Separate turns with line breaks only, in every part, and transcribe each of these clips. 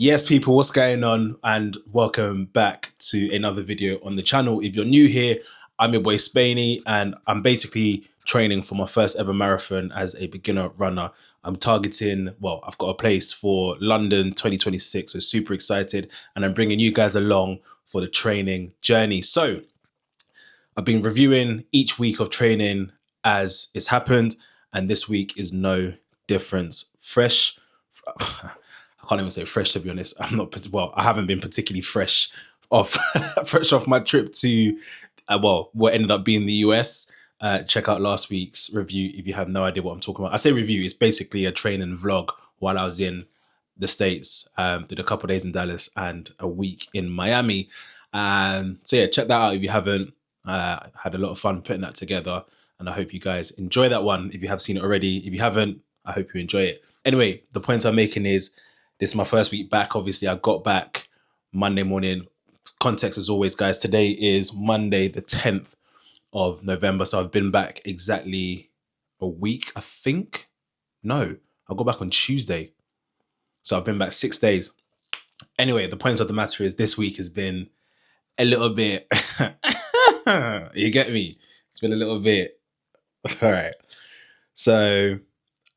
Yes, people, what's going on? And welcome back to another video on the channel. If you're new here, I'm your boy Spainey, and I'm basically training for my first ever marathon as a beginner runner. I'm targeting, well, I've got a place for London 2026, so super excited, and I'm bringing you guys along for the training journey. So I've been reviewing each week of training as it's happened, and this week is no difference. Fresh. I can't even say fresh, to be honest. I'm not, well, I haven't been particularly fresh off fresh off my trip to what ended up being the US. Check out last week's review if you have no idea what I'm talking about. I say review, it's basically a training vlog while I was in the States. Did a couple of days in Dallas and a week in Miami. So yeah, check that out if you haven't. Had a lot of fun putting that together, and I hope you guys enjoy that one if you have seen it already. If you haven't, I hope you enjoy it. Anyway, the point I'm making is this is my first week back. Obviously, I got back Monday morning. Context as always, guys. Today is Monday, the 10th of November. So I've been back exactly a week, I think. No, I got back on Tuesday. So I've been back 6 days. Anyway, the point of the matter is this week has been a little bit, you get me? It's been a little bit, all right. So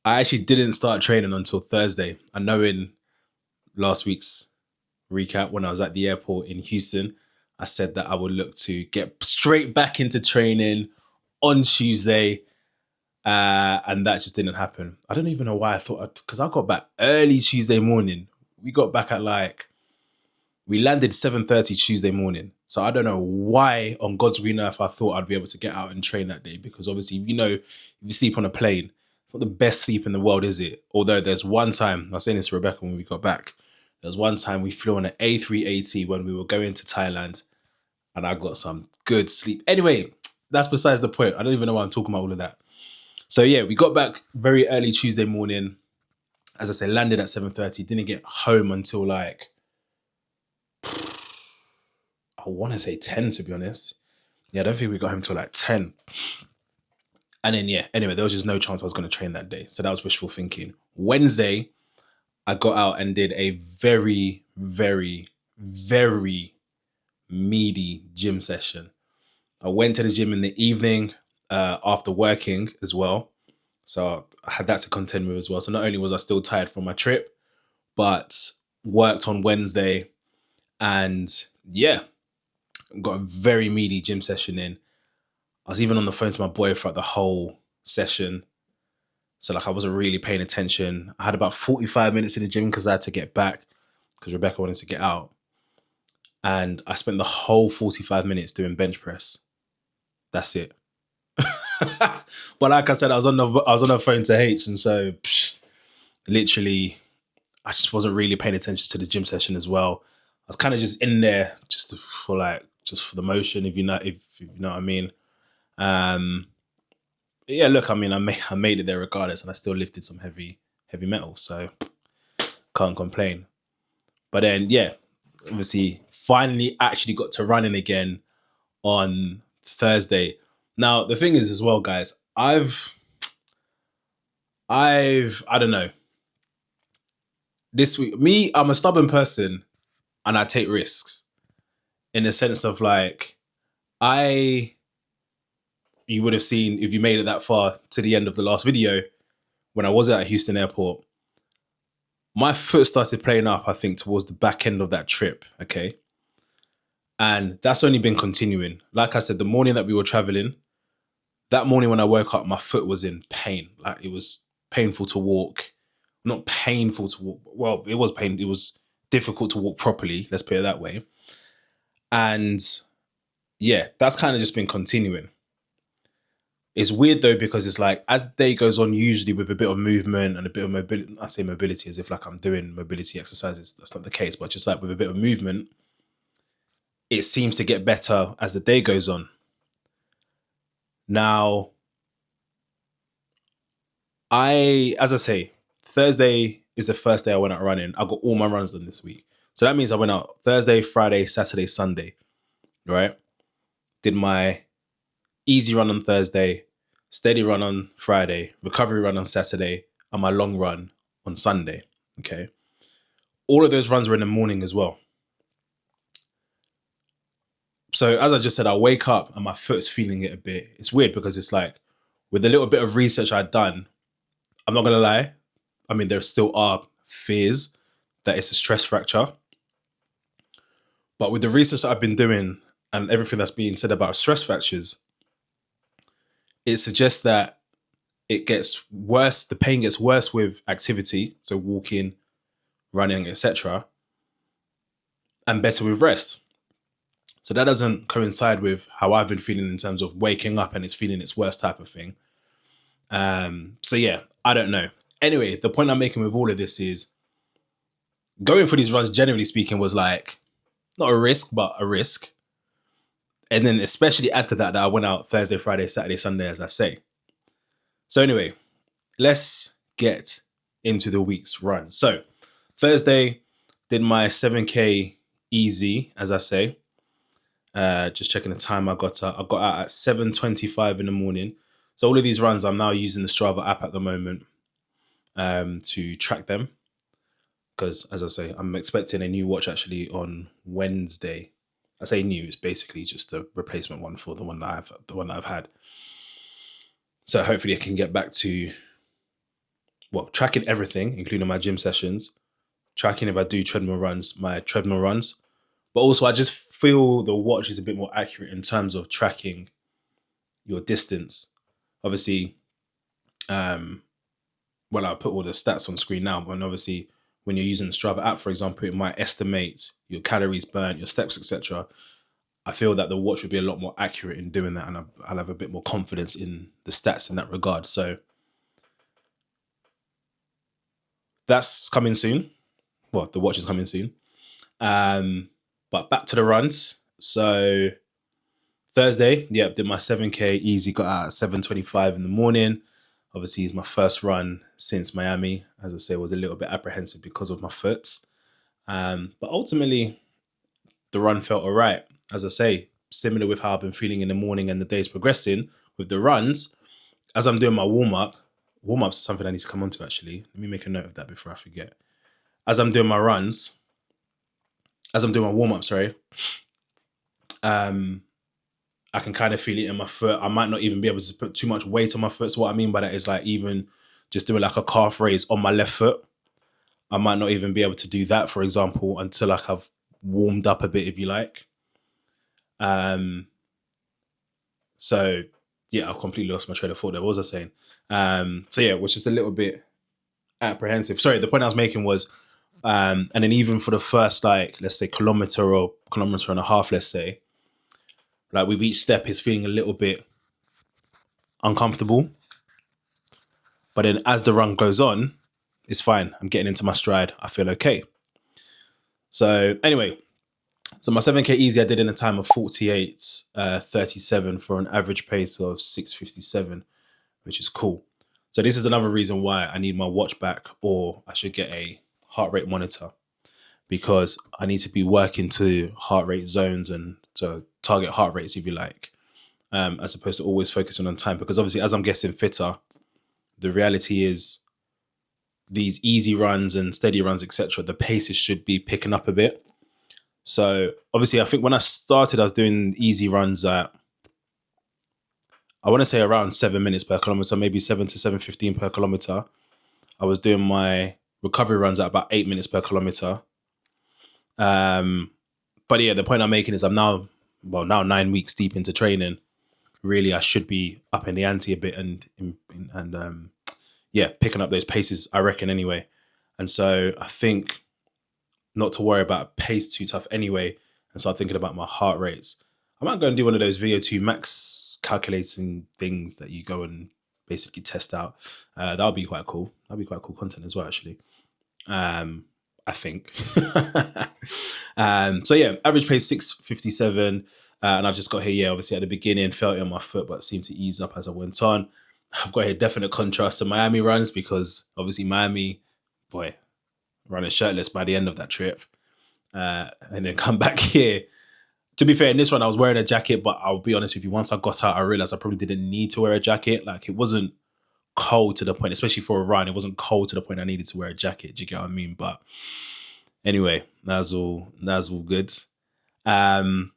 I actually didn't start training until Thursday. I know in last week's recap when I was at the airport in Houston, I said that I would look to get straight back into training on Tuesday, and that just didn't happen. I don't even know why I thought, because I got back early Tuesday morning. We got back at we landed 7:30 Tuesday morning. So I don't know why on God's green earth I thought I'd be able to get out and train that day, because obviously, if you sleep on a plane, it's not the best sleep in the world, is it? Although there's one time, I was saying this to Rebecca when we got back, there was one time we flew on an A380 when we were going to Thailand, and I got some good sleep. Anyway, that's besides the point. I don't even know why I'm talking about all of that. So yeah, we got back very early Tuesday morning. As I said, landed at 7:30, didn't get home until I want to say 10, to be honest. Yeah, I don't think we got home till 10. And then, yeah, anyway, there was just no chance I was going to train that day. So that was wishful thinking. Wednesday, I got out and did a very, very, very meaty gym session. I went to the gym in the evening after working as well. So I had that to contend with as well. So not only was I still tired from my trip, but worked on Wednesday, and yeah, got a very meaty gym session in. I was even on the phone to my boy throughout the whole session. So I wasn't really paying attention. I had about 45 minutes in the gym because I had to get back because Rebecca wanted to get out. And I spent the whole 45 minutes doing bench press. That's it. But like I said, I was on the phone to H, and so literally I just wasn't really paying attention to the gym session as well. I was kind of just in there just for the motion, if you know what I mean. Yeah, look, I mean, I made it there regardless, and I still lifted some heavy metal, so can't complain. But then, yeah, obviously, finally actually got to running again on Thursday. Now, the thing is as well, guys, I don't know. This week, I'm a stubborn person, and I take risks in the sense of you would have seen if you made it that far to the end of the last video when I was at Houston airport, my foot started playing up, I think, towards the back end of that trip. Okay. And that's only been continuing. Like I said, the morning that we were traveling, that morning when I woke up, my foot was in pain. It was painful to walk. Not painful to walk. Well, it was pain. It was difficult to walk properly. Let's put it that way. And yeah, that's kind of just been continuing. It's weird though, because it's as the day goes on, usually with a bit of movement and a bit of mobility, I say mobility as if I'm doing mobility exercises. That's not the case, but just with a bit of movement, it seems to get better as the day goes on. Now, as I say, Thursday is the first day I went out running. I got all my runs done this week. So that means I went out Thursday, Friday, Saturday, Sunday, right? Did my easy run on Thursday, steady run on Friday, recovery run on Saturday, and my long run on Sunday. Okay. all of those runs were in the morning as well. So as I just said, I wake up and my foot's feeling it a bit. It's weird because it's like, with a little bit of research I'd done, I'm not gonna lie. I mean, there still are fears that it's a stress fracture. But with the research that I've been doing and everything that's being said about stress fractures, it suggests that it gets worse, the pain gets worse with activity, so walking, running, etc., and better with rest. So that doesn't coincide with how I've been feeling in terms of waking up and it's feeling its worst type of thing. So yeah, I don't know. Anyway, the point I'm making with all of this is going for these runs, generally speaking, was like not a risk, but a risk. And then especially add to that I went out Thursday, Friday, Saturday, Sunday, as I say. So anyway, let's get into the week's run. So Thursday, did my 7K easy, as I say. Just checking the time I got out. I got out at 7:25 in the morning. So all of these runs, I'm now using the Strava app at the moment to track them. Because as I say, I'm expecting a new watch actually on Wednesday. I say new, it's basically just a replacement one for the one that I've had. So hopefully I can get back to tracking everything, including my gym sessions, tracking if I do treadmill runs, my treadmill runs. But also I just feel the watch is a bit more accurate in terms of tracking your distance. Obviously, I'll put all the stats on screen now, but obviously when you're using the Strava app, for example, it might estimate your calories burnt, your steps, etc. I feel that the watch would be a lot more accurate in doing that, and I'll have a bit more confidence in the stats in that regard. So that's coming soon. Well, the watch is coming soon. But back to the runs. So Thursday, did my 7K easy, got out at 7:25 in the morning. Obviously, it's my first run since Miami. As I say, was a little bit apprehensive because of my foot. But ultimately, the run felt all right. As I say, similar with how I've been feeling in the morning and the day's progressing with the runs. As I'm doing my warm-ups is something I need to come on to actually. Let me make a note of that before I forget. As I'm doing my warm-up, I can kind of feel it in my foot. I might not even be able to put too much weight on my foot. So what I mean by that is like even just doing like a calf raise on my left foot, I might not even be able to do that, for example, until like I've warmed up a bit, if you like. So yeah, I completely lost my train of thought there. What was I saying? So yeah, which is a little bit apprehensive. Sorry, the point I was making was, and then even for the first, like, let's say kilometer or kilometer and a half, let's say, like with each step, it's feeling a little bit uncomfortable. But then as the run goes on, it's fine. I'm getting into my stride. I feel okay. So anyway, so my 7K easy, I did in a time of 48:37 for an average pace of 6:57, which is cool. So this is another reason why I need my watch back, or I should get a heart rate monitor, because I need to be working to heart rate zones and to target heart rates, if you like, as opposed to always focusing on time. Because obviously, as I'm getting fitter, the reality is these easy runs and steady runs, etc., the paces should be picking up a bit. So obviously, I think when I started, I was doing easy runs at, I want to say around 7 minutes per kilometer, maybe 7 to 7:15 per kilometer. I was doing my recovery runs at about 8 minutes per kilometer. But yeah, the point I'm making is I'm now 9 weeks deep into training. Really, I should be up in the ante a bit and picking up those paces, I reckon, anyway. And so I think not to worry about pace too tough anyway, and start thinking about my heart rates. I might go and do one of those VO2 max calculating things that you go and basically test out. That would be quite cool. That'd be quite cool content as well, actually. I think. So yeah, average pace 6:57, and I've just got here. Yeah, obviously at the beginning felt it on my foot, but seemed to ease up as I went on. I've got a definite contrast to Miami runs, because obviously Miami, boy, running shirtless by the end of that trip, and then come back here. To be fair, in this one I was wearing a jacket, but I'll be honest with you, once I got out, I realized I probably didn't need to wear a jacket. Like, it wasn't cold to the point, especially for a run, it wasn't cold to the point I needed to wear a jacket. Do you get what I mean? But Anyway, that's all good. Um,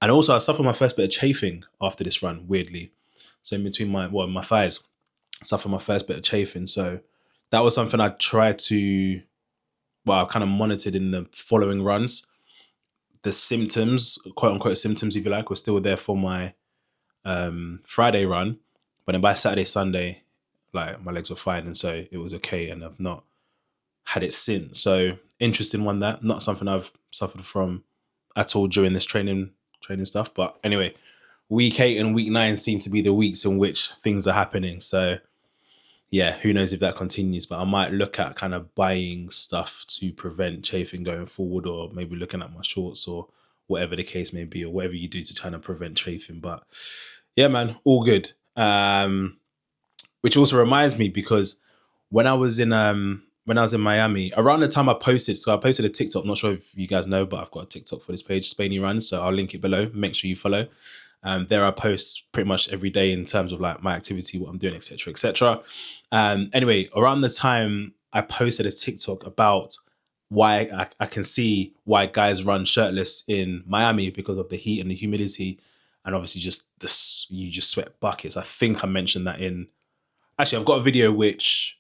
and also I suffered my first bit of chafing after this run, weirdly. So in between my thighs, I suffered my first bit of chafing. So that was something I tried to, I kind of monitored in the following runs. The symptoms, quote unquote symptoms, if you like, were still there for my Friday run, but then by Saturday, Sunday, like my legs were fine, and so it was okay, and I've not had it since. So interesting one, that not something I've suffered from at all during this training stuff. But anyway, week 8 and week 9 seem to be the weeks in which things are happening. So yeah, who knows if that continues, but I might look at kind of buying stuff to prevent chafing going forward, or maybe looking at my shorts or whatever the case may be, or whatever you do to kind of prevent chafing. But yeah, man, all good. Which also reminds me, because when I was in Miami, around the time I posted a TikTok. Not sure if you guys know, but I've got a TikTok for this page, Spainey Runs. So I'll link it below. Make sure you follow. There I post pretty much every day in terms of like my activity, what I'm doing, etc., etc. Anyway, around the time I posted a TikTok about why I can see why guys run shirtless in Miami, because of the heat and the humidity, and obviously just this, you just sweat buckets. I think I mentioned that in, actually I've got a video which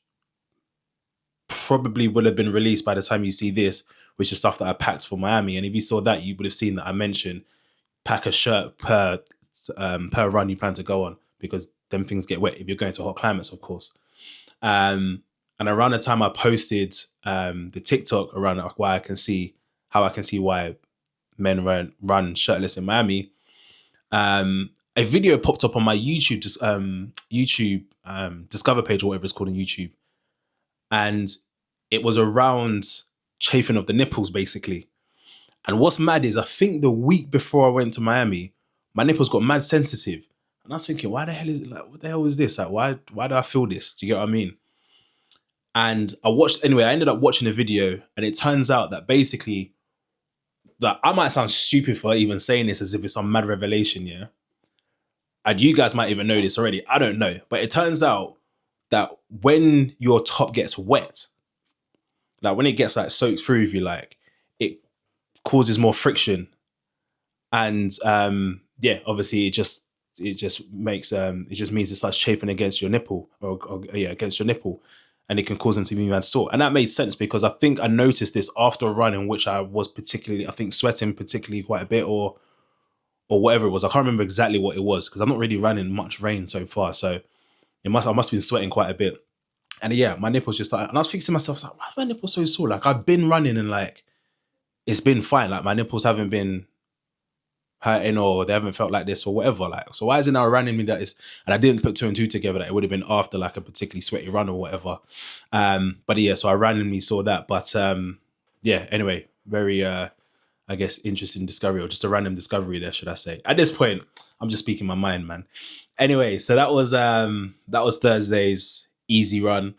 probably will have been released by the time you see this, which is stuff that I packed for Miami. And if you saw that, you would have seen that I mentioned pack a shirt per run you plan to go on, because them things get wet if you're going to hot climates, of course. And around the time I posted the TikTok around why I can see why men run shirtless in Miami, a video popped up on my YouTube Discover page, or whatever it's called on YouTube, and it was around chafing of the nipples, basically. And what's mad is, I think the week before I went to Miami, my nipples got mad sensitive. And I was thinking, why the hell is it, like, what the hell is this? Like, why do I feel this? Do you get what I mean? And I ended up watching a video, and it turns out that basically, that I might sound stupid for even saying this as if it's some mad revelation, yeah? And you guys might even know this already. I don't know. But it turns out that when your top gets wet, like when it gets like soaked through, if you like, it causes more friction. And yeah, obviously it just makes it just means it starts chafing against your nipple, or against your nipple, and it can cause them to be mad sore. And that made sense, because I think I noticed this after a run in which I was particularly, I think, sweating particularly quite a bit, or whatever it was. I can't remember exactly what it was, because I'm not really running much rain so far, so I must have been sweating quite a bit. And yeah, my nipples just started, and I was thinking to myself, I was like, why are my nipples so sore? Like, I've been running and like it's been fine. Like, my nipples haven't been hurting, or they haven't felt like this, or whatever. Like, so why is it now running me that is? And I didn't put 2 and 2 together that it would have been after like a particularly sweaty run or whatever. But yeah, so I randomly saw that. But yeah, anyway, very I guess interesting discovery, or just a random discovery there, should I say. At this point, I'm just speaking my mind, man. Anyway, so that was Thursday's easy run.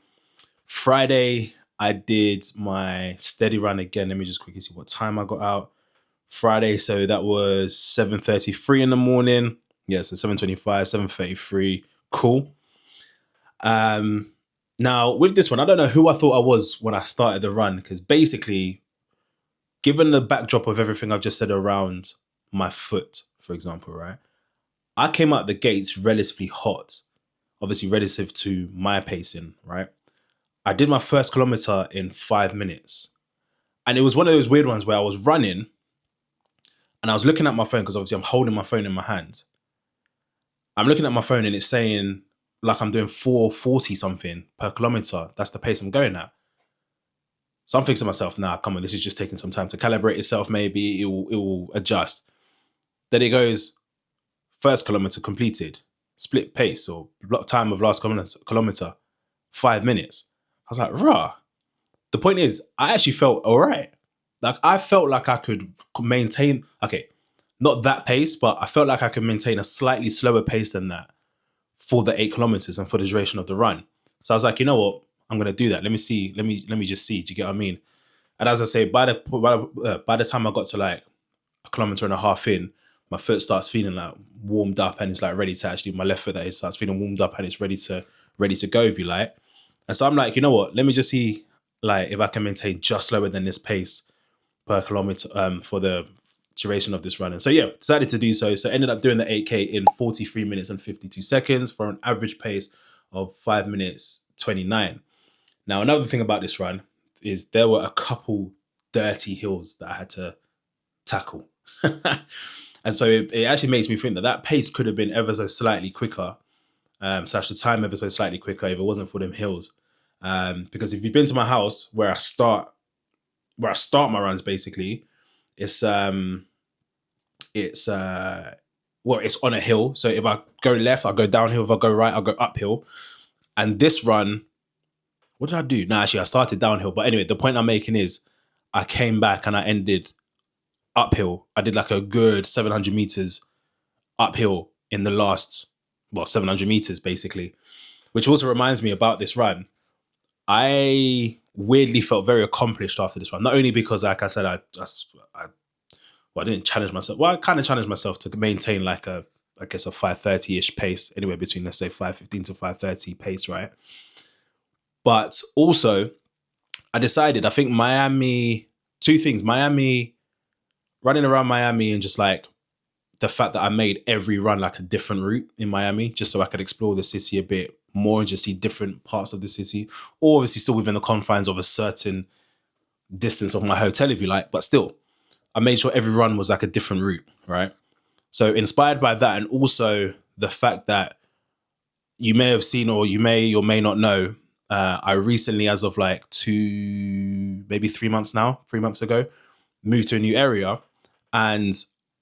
Friday, I did my steady run again. Let me just quickly see what time I got out. Friday, so that was 7:33 in the morning. Yeah, so 7:25, 7:33. Cool. Now with this one, I don't know who I thought I was when I started the run, because basically, given the backdrop of everything I've just said around my foot, for example, right? I came out the gates relatively hot, obviously relative to my pacing, right? I did my first kilometer in 5 minutes. And it was one of those weird ones where I was running and I was looking at my phone, because obviously I'm holding my phone in my hand. I'm looking at my phone and it's saying like I'm doing 4:40 something per kilometer. That's the pace I'm going at. So I'm thinking to myself, nah, come on, this is just taking some time to calibrate itself. Maybe it will adjust. Then it goes, first kilometer completed, split pace, or time of last kilometer, 5 minutes. I was like, rah. The point is, I actually felt all right. Like, I felt like I could maintain, okay, not that pace, but I felt like I could maintain a slightly slower pace than that for the 8 kilometers and for the duration of the run. So I was like, you know what? I'm going to do that. Let me just see. Do you get what I mean? And as I say, by the time I got to like a kilometer and a half in, my foot starts feeling like warmed up, and it's like ready to actually, my left foot that is, starts feeling warmed up and it's ready to go, if you like. And so I'm like, you know what? Let me just see like if I can maintain just slower than this pace per kilometer for the duration of this run. And so yeah, decided to do so. So ended up doing the 8K in 43 minutes and 52 seconds for an average pace of 5 minutes 29. Now, another thing about this run is there were a couple dirty hills that I had to tackle. And so it actually makes me think that that pace could have been ever so slightly quicker, slash the time ever so slightly quicker if it wasn't for them hills. Because if you've been to my house where I start my runs, basically, it's well, it's on a hill. So if I go left, I'll go downhill. If I go right, I'll go uphill. And this run, what did I do? No, actually, I started downhill. But anyway, the point I'm making is I came back and I ended uphill. I did like a good 700 meters uphill in the last, 700 meters basically, which also reminds me about this run. I weirdly felt very accomplished after this run. Not only because, like I said, I didn't challenge myself. Well, I kind of challenged myself to maintain like a 5:30-ish pace, anywhere between, let's say, 5:15 to 5:30 pace, right? But also, I decided, I think two things, running around Miami and just like the fact that I made every run like a different route in Miami, just so I could explore the city a bit more and just see different parts of the city, or obviously still within the confines of a certain distance of my hotel, if you like, but still, I made sure every run was like a different route, right? So inspired by that, and also the fact that you may have seen, or you may or may not know, I recently, as of like 3 months ago, moved to a new area, and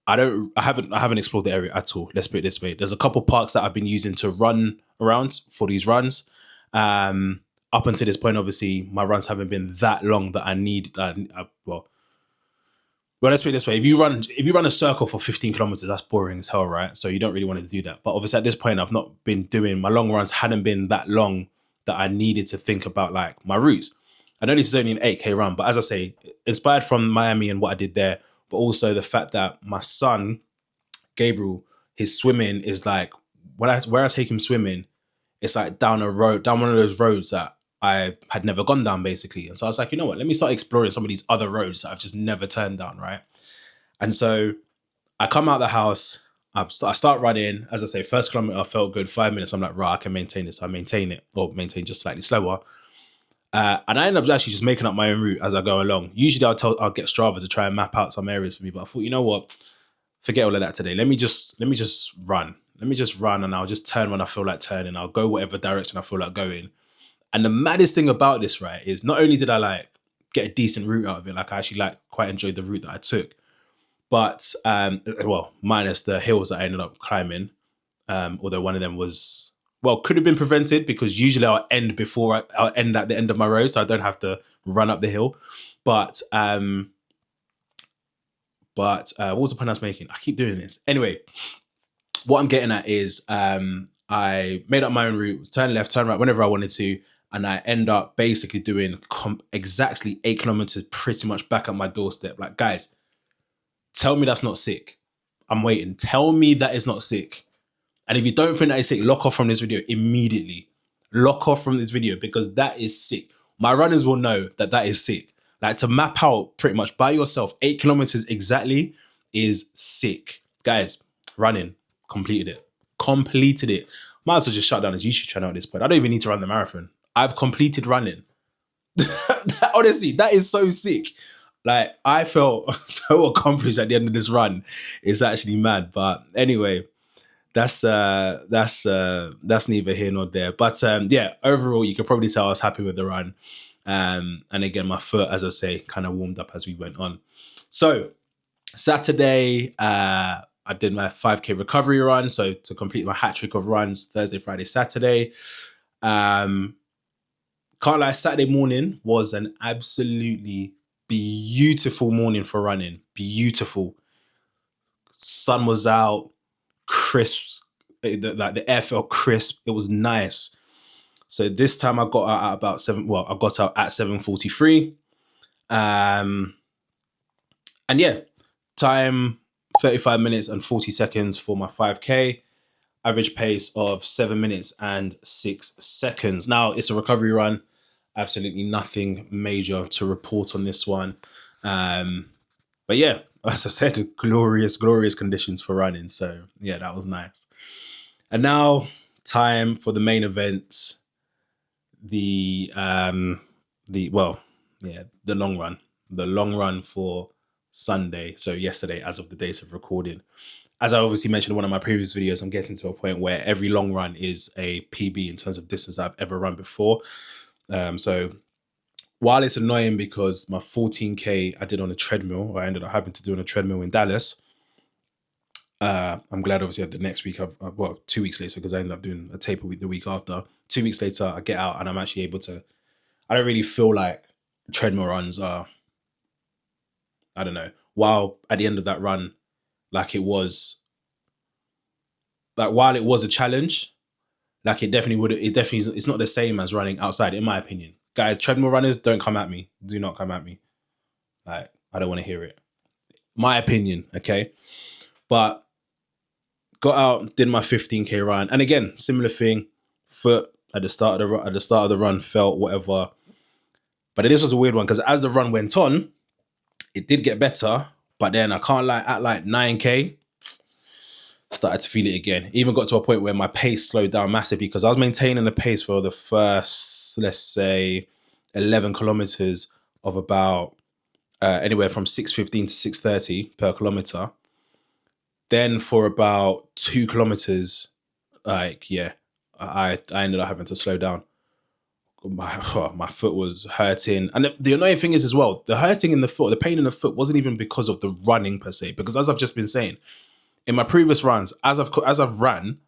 I haven't explored the area at all. Let's put it this way: there's a couple parks that I've been using to run around for these runs. Up until this point, obviously, my runs haven't been that long that I need. Well, let's put it this way: if you run a circle for 15 kilometers, that's boring as hell, right? So you don't really want to do that. But obviously, at this point, I've not been doing my long runs. Hadn't been that long that I needed to think about like my routes. I know this is only an 8K run, but as I say, inspired from Miami and what I did there, but also the fact that my son Gabriel, his swimming is like, where I take him swimming, it's like down one of those roads that I had never gone down, basically. And so I was like, you know what, let me start exploring some of these other roads that I've just never turned down, right? And so I come out the house, I start running. As I say, first kilometer I felt good. 5 minutes, I'm like, right, I can maintain this. I maintain it, or maintain just slightly slower. And I end up actually just making up my own route as I go along. Usually I'll get Strava to try and map out some areas for me, but I thought, you know what, forget all of that today. Let me just run. Let me just run, and I'll just turn when I feel like turning. I'll go whatever direction I feel like going. And the maddest thing about this, right, is not only did I like get a decent route out of it, like I actually like quite enjoyed the route that I took, but minus the hills that I ended up climbing, although one of them was, could have been prevented, because usually I'll end at the end of my road, so I don't have to run up the hill. But what was the point I was making? I keep doing this. Anyway, what I'm getting at is I made up my own route, turn left, turn right, whenever I wanted to, and I end up basically doing exactly 8 kilometers pretty much back at my doorstep. Like, guys, tell me that's not sick. I'm waiting. Tell me that is not sick. And if you don't think that is sick, lock off from this video immediately. Lock off from this video, because that is sick. My runners will know that that is sick. Like, to map out pretty much by yourself 8 kilometers exactly is sick. Guys, running, completed it. Might as well just shut down his YouTube channel at this point. I don't even need to run the marathon. I've completed running. Honestly, that is so sick. Like, I felt so accomplished at the end of this run. It's actually mad. But anyway, that's neither here nor there. But yeah, overall, you can probably tell I was happy with the run. And again, my foot, as I say, kind of warmed up as we went on. So Saturday, I did my 5K recovery run. So to complete my hat trick of runs, Thursday, Friday, Saturday. Can't lie, Saturday morning was an absolutely beautiful morning for running. Beautiful. Sun was out, crisps. Like, the air felt crisp. It was nice. So this time I got out at about I got out at 7:43. And yeah, time 35 minutes and 40 seconds for my 5K. Average pace of 7 minutes and 6 seconds. Now, it's a recovery run. Absolutely nothing major to report on this one. But yeah, as I said, glorious conditions for running. So yeah, that was nice. And now time for the main event, the the long run. The long run for Sunday. So yesterday, as of the date of recording. As I obviously mentioned in one of my previous videos, I'm getting to a point where every long run is a PB in terms of distance I've ever run before. So while it's annoying because my 14K I did on a treadmill, or I ended up having to do on a treadmill in Dallas, I'm glad obviously the next week, 2 weeks later, because I ended up doing a taper week the week after. 2 weeks later, I get out and I'm actually able to, I don't really feel like treadmill runs are, I don't know, while at the end of that run, like it was, like while it was a challenge, like it definitely, it's not the same as running outside, in my opinion. Guys, treadmill runners, don't come at me. Do not come at me. Like, I don't want to hear it. My opinion, okay? But got out, did my 15K run. And again, similar thing, foot at the start of the run felt whatever. But this was a weird one because as the run went on, it did get better. But then I can't lie, at like 9K, started to feel it again. Even got to a point where my pace slowed down massively because I was maintaining the pace for the first, let's say, 11 kilometers of about anywhere from 6:15 to 6:30 per kilometer. Then for about 2 kilometers, like, yeah, I ended up having to slow down. My foot was hurting. And the annoying thing is as well, the hurting in the foot, the pain in the foot wasn't even because of the running per se. Because as I've just been saying, in my previous runs, as I've run,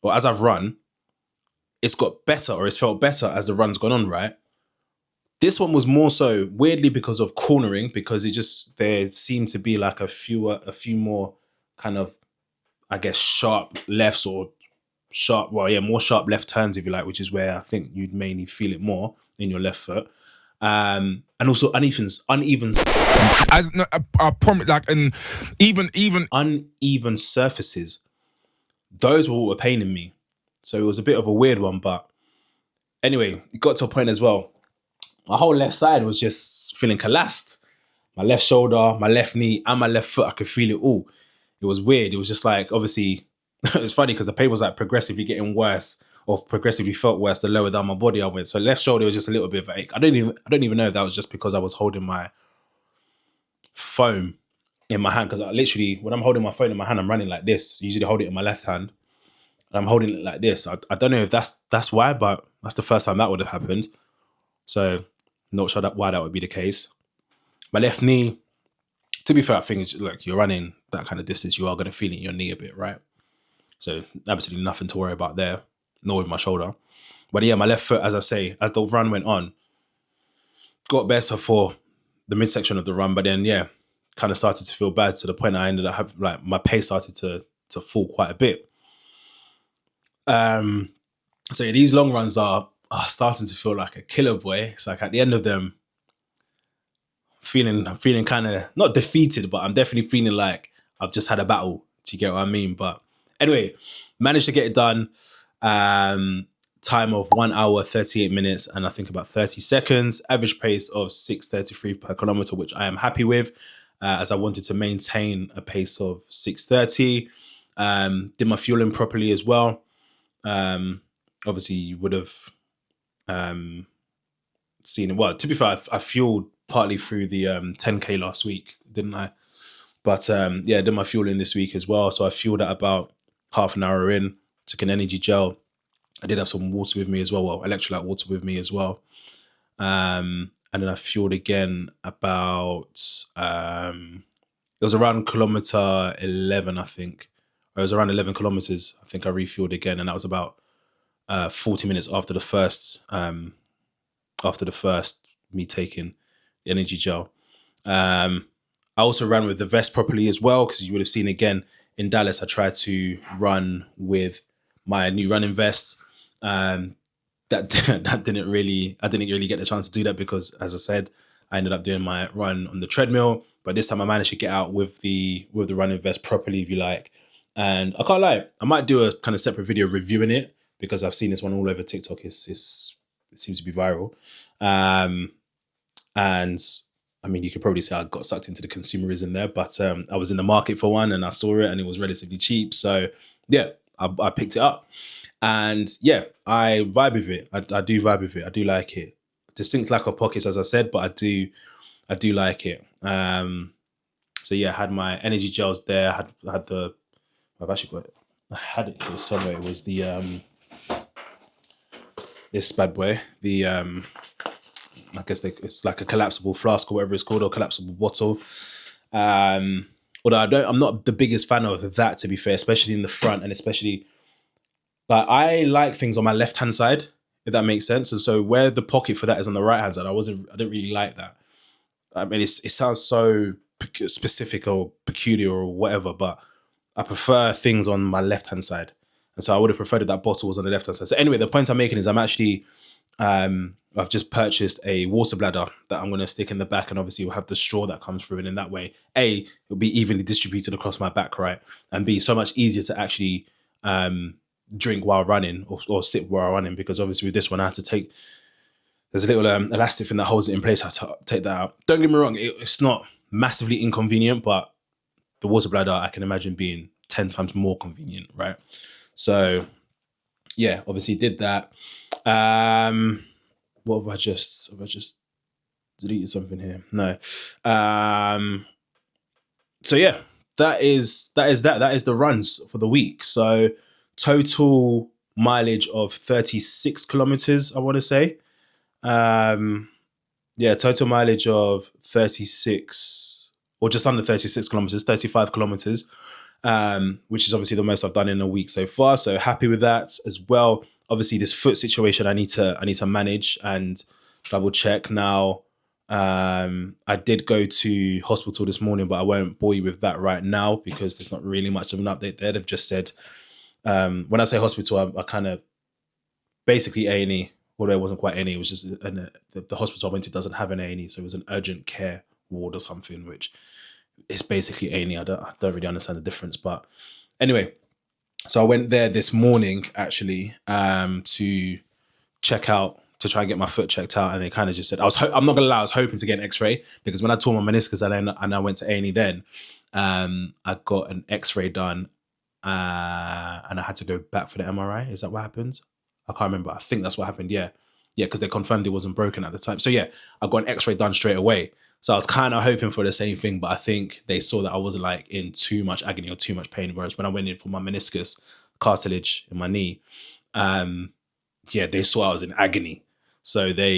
it's got better, or it's felt better as the run's gone on, right? This one was more so weirdly because of cornering, because there seemed to be like a few more kind of, I guess, sharp lefts or more sharp left turns, if you like, which is where I think you'd mainly feel it more in your left foot. And also uneven
As no, I promise, like, and even
uneven surfaces. Those were what were paining me. So it was a bit of a weird one, but anyway, it got to a point as well. My whole left side was just feeling collapsed. My left shoulder, my left knee, and my left foot, I could feel it all. It was weird. It was just like, obviously, it's funny because the pain was like progressively getting worse, or progressively felt worse the lower down my body I went. So left shoulder was just a little bit of an ache. I don't even know if that was just because I was holding my phone in my hand, because I literally, when I'm holding my phone in my hand, I'm running like this. Usually hold it in my left hand. And I'm holding it like this. I don't know if that's why, but that's the first time that would have happened. So not sure why that would be the case. My left knee, to be fair, I think it's like, you're running that kind of distance, you are going to feel it in your knee a bit, right? So absolutely nothing to worry about there, nor with my shoulder. But yeah, my left foot, as I say, as the run went on, got better for the midsection of the run, but then yeah, kind of started to feel bad to the point I ended up having, like, my pace started to fall quite a bit. So yeah, these long runs are starting to feel like a killer, boy. It's like at the end of them, I'm feeling kind of not defeated, but I'm definitely feeling like I've just had a battle. Do you get what I mean? But anyway, managed to get it done. Time of 1 hour, 38 minutes, and I think about 30 seconds. Average pace of 6:33 per kilometer, which I am happy with, as I wanted to maintain a pace of 6:30. Did my fueling properly as well. Obviously, you would have seen it. Well, to be fair, I fueled partly through the 10K last week, didn't I? But yeah, I did my fueling this week as well. So I fueled at about half an hour in, took an energy gel. I did have some water with me as well, electrolyte water with me as well. And then I fueled again about, it was around kilometer 11, I think. It was around 11 kilometers. I think I refueled again, and that was about 40 minutes after the first me taking the energy gel. I also ran with the vest properly as well, because you would have seen again in Dallas, I tried to run with my new running vest. I didn't really get the chance to do that because, as I said, I ended up doing my run on the treadmill. But this time I managed to get out with the running vest properly, if you like. And I can't lie, I might do a kind of separate video reviewing it, because I've seen this one all over TikTok. It's it seems to be viral. And I mean, you could probably say I got sucked into the consumerism there, but I was in the market for one and I saw it and it was relatively cheap. So yeah, I picked it up. And yeah, I vibe with it. I do vibe with it. I do like it. Distinct lack of pockets, as I said, but I do like it. So yeah, I had my energy gels there. I had the I've actually got it. I had it here somewhere. It was the this bad boy. The I guess it's like a collapsible flask or whatever it's called, or collapsible bottle. Although I'm not the biggest fan of that, to be fair, especially in the front, and especially like I like things on my left hand side, if that makes sense. And so where the pocket for that is on the right hand side, I didn't really like that. I mean, it sounds so specific or peculiar or whatever, but I prefer things on my left hand side, and so I would have preferred that bottle was on the left hand side. So anyway, the point I'm making is I've just purchased a water bladder that I'm going to stick in the back, and obviously we'll have the straw that comes through, and in that way, A, it'll be evenly distributed across my back, right, and B, so much easier to actually drink while running or sip while running, because obviously with this one I had to take. There's a little elastic thing that holds it in place. I had to take that out. Don't get me wrong, it's not massively inconvenient, but the water bladder I can imagine being 10 times more convenient, right? So yeah, obviously did that. What have I just deleted something here? No. So yeah, that is the runs for the week. So total mileage of 36 kilometers, I want to say. Yeah, total mileage of 36 or just under 36 kilometers, 35 kilometers, which is obviously the most I've done in a week so far. So happy with that as well. Obviously, this foot situation I need to manage and double check now. I did go to hospital this morning, but I won't bore you with that right now because there's not really much of an update there. They've just said, when I say hospital, I kind of basically A&E, although it wasn't quite A&E, it was just the hospital I went to doesn't have an A&E, so it was an urgent care ward or something, which is basically A&E. I don't really understand the difference, but anyway, so I went there this morning actually to check out, to try and get my foot checked out, and they kind of just said, I'm not gonna lie, I was hoping to get an X-ray because when I tore my meniscus and I went to A&E then, I got an X-ray done, and I had to go back for the MRI. Is that what happened? I can't remember. I think that's what happened. Yeah, because they confirmed it wasn't broken at the time. So yeah, I got an X-ray done straight away. So I was kind of hoping for the same thing, but I think they saw that I wasn't like in too much agony or too much pain. Whereas when I went in for my meniscus cartilage in my knee, they saw I was in agony. So that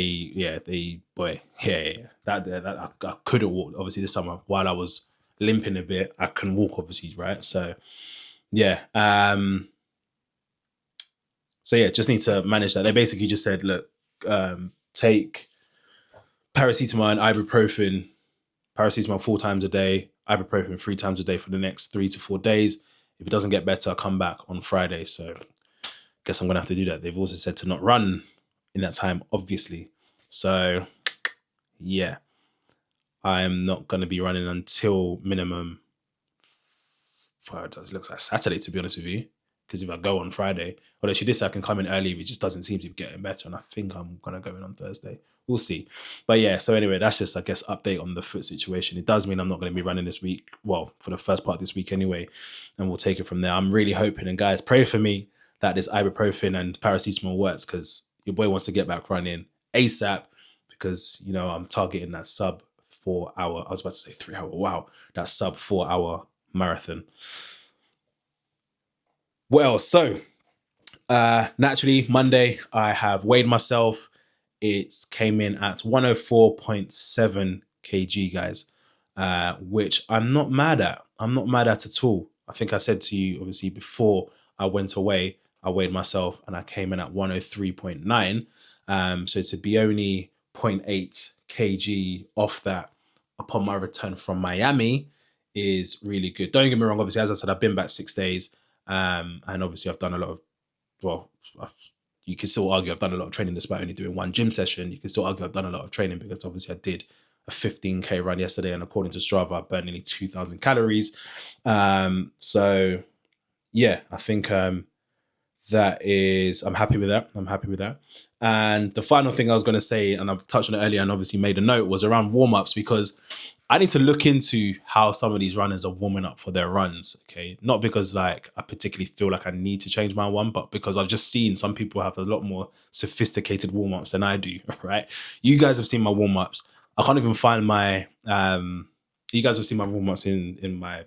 I couldn't walk. Obviously, this summer while I was limping a bit, I couldn't walk. Obviously, right. So yeah. So yeah, just need to manage that. They basically just said, look, take paracetamol and ibuprofen, paracetamol 4 times a day, ibuprofen 3 times a day for the next 3 to 4 days. If it doesn't get better, I'll come back on Friday. So guess I'm gonna have to do that. They've also said to not run in that time, obviously. So yeah, I'm not gonna be running until minimum. It looks like Saturday, to be honest with you. Because if I go on Friday, although she did say I can come in early, it just doesn't seem to be getting better. And I think I'm going to go in on Thursday. We'll see. But yeah, so anyway, that's just, I guess, update on the foot situation. It does mean I'm not going to be running this week. Well, for the first part of this week anyway. And we'll take it from there. I'm really hoping, and guys, pray for me that this ibuprofen and paracetamol works because your boy wants to get back running ASAP because, you know, I'm targeting that sub 4 hour. I was about to say 3 hour. Wow. That sub 4 hour marathon. What else? So, naturally, Monday, I have weighed myself. It came in at 104.7 kg, guys, which I'm not mad at. I'm not mad at all. I think I said to you, obviously, before I went away, I weighed myself and I came in at 103.9. So to be only 0.8 kg off that upon my return from Miami is really good. Don't get me wrong. Obviously, as I said, I've been back 6 days. And obviously I've done a lot of, you can still argue I've done a lot of training despite only doing 1 gym session. You can still argue I've done a lot of training because obviously I did a 15K run yesterday, and according to Strava, I burned nearly 2,000 calories. So yeah, I think I'm happy with that. I'm happy with that. And the final thing I was going to say, and I've touched on it earlier and obviously made a note, was around warm-ups, because I need to look into how some of these runners are warming up for their runs. Okay. Not because like I particularly feel like I need to change my one, but because I've just seen some people have a lot more sophisticated warm-ups than I do. Right. You guys have seen my warm-ups. I can't even find my you guys have seen my warm-ups in my,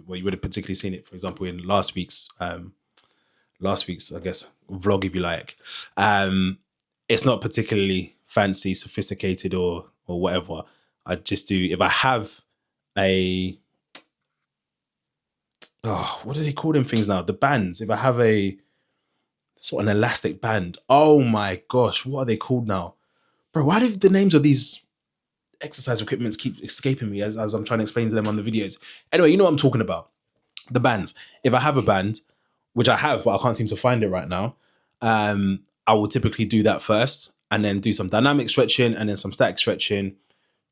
well, you would have particularly seen it, for example, in last week's, I guess, vlog, if you like. It's not particularly fancy, sophisticated, or whatever. I just do, if I have a, what do they call them things now? The bands. If I have a sort of an elastic band. Oh my gosh, what are they called now? Bro, why do the names of these exercise equipments keep escaping me as I'm trying to explain to them on the videos? Anyway, you know what I'm talking about. The bands. If I have a band, which I have, but I can't seem to find it right now, I will typically do that first and then do some dynamic stretching and then some static stretching,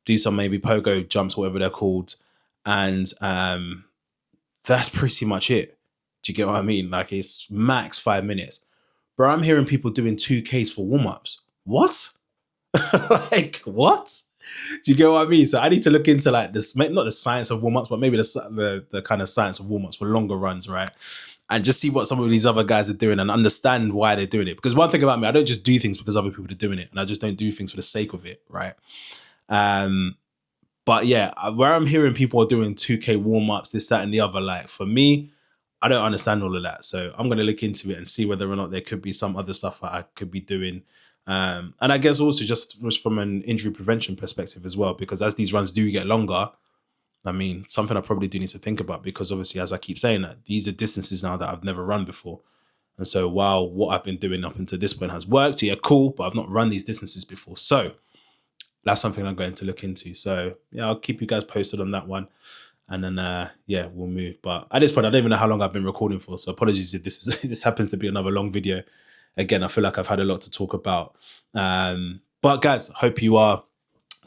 do some maybe pogo jumps, whatever they're called. And that's pretty much it. Do you get what I mean? Like, it's max 5 minutes. Bro, I'm hearing people doing 2Ks for warm-ups. What? Like, what? Do you get what I mean? So I need to look into like this, not the science of warm-ups, but maybe the kind of science of warm-ups for longer runs, right? And just see what some of these other guys are doing and understand why they're doing it. Because one thing about me, I don't just do things because other people are doing it, and I just don't do things for the sake of it, right? But yeah, where I'm hearing people are doing 2K warm-ups, this, that, and the other, like, for me, I don't understand all of that. So I'm going to look into it and see whether or not there could be some other stuff that I could be doing. And I guess also just from an injury prevention perspective as well, because as these runs do get longer, I mean, something I probably do need to think about, because obviously, as I keep saying, that these are distances now that I've never run before. And so while what I've been doing up until this point has worked, yeah, cool, but I've not run these distances before. So that's something I'm going to look into. So yeah, I'll keep you guys posted on that one. And then, yeah, we'll move. But at this point, I don't even know how long I've been recording for. So apologies if this happens to be another long video. Again, I feel like I've had a lot to talk about. But guys, hope you are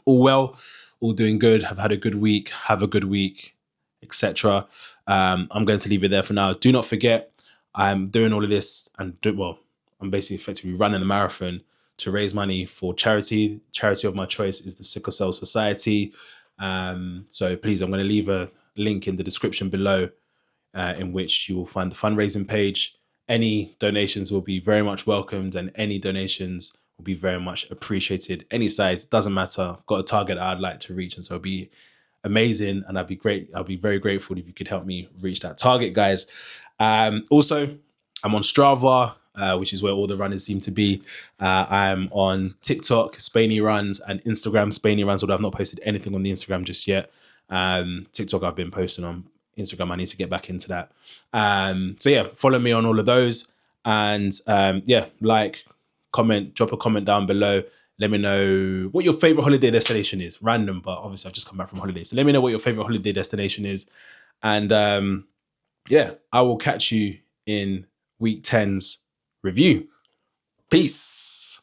all well, all doing good, have had a good week, have a good week, etc. I'm going to leave it there for now. Do not forget, I'm doing all of this I'm basically effectively running a marathon to raise money for charity. Charity of my choice is the Sickle Cell Society. So please, I'm going to leave a link in the description below, in which you will find the fundraising page. Any donations will be very much welcomed, and any donations will be very much appreciated. Any size, doesn't matter. I've got a target I'd like to reach, and so it'll be amazing, and I'd be great. I'll be very grateful if you could help me reach that target, guys. Also, I'm on Strava, which is where all the runners seem to be. I'm on TikTok, Spainey Runs, and Instagram, Spainey Runs, although I've not posted anything on the Instagram just yet. TikTok I've been posting on. Instagram, I need to get back into that. So yeah, follow me on all of those. And yeah, like, comment, drop a comment down below. Let me know what your favorite holiday destination is. Random, but obviously I've just come back from holiday. So let me know what your favorite holiday destination is. And yeah, I will catch you in week 10's review. Peace.